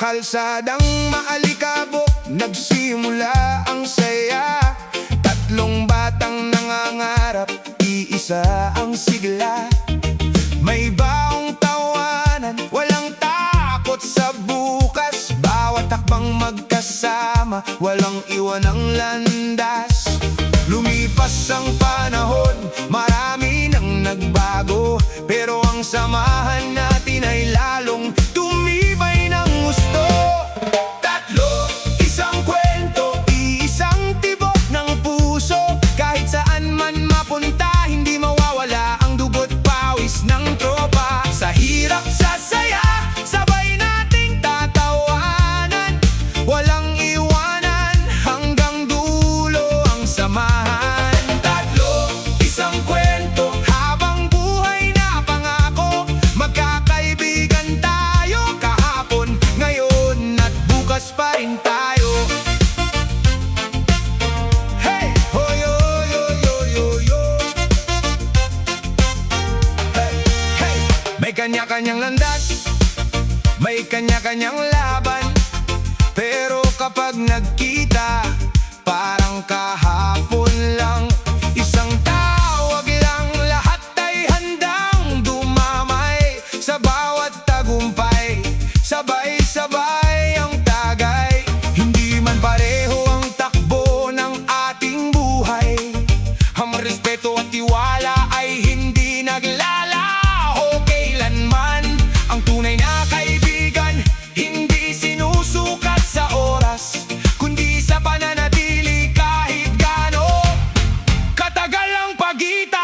kalsadang maalikabok, nagsimula ang saya. Tatlong batang nangangarap, iisa ang sigla. May baong tawanan, walang takot sa bukas. Bawat takbang magkasama, walang iwan ang landas. Lumipas ang panahon, marami nang nagbago, pero ang samahan natin ay lalong tumibay ng gusto. Tatlo, isang kwento, isang tibok ng puso. Kahit saan man mapunta, hindi mawawala ang dugo't pawis ng tropa. Sa hirap, sa saya, sabay nating tatawanan. Walang iwanan, hanggang dulo ang samahan. Tatlo, isang kwento, habang buhay na pangako. Magkakaibigan tayo kahapon, ngayon at bukas pa rin tayo. Hey! Hoy, hoy, hoy, hoy, hoy, hoy. Hey, hey! May kanya-kanyang landas, may kanya-kanyang laban, pero kapag nagkita, parang kahapon lang. Isang tawag lang, lahat ay handang dumamay. Sa bawat tagumpay, sabay-sabay ang tagay. Hindi man pareho ang takbo ng ating buhay, ang respeto at tiwala ay hindi naglalaho kailanman. Ang tunay na kaibigan, hindi sinusukat sa oras, kundi sa pananatili kahit gaano katagal ang pagitan.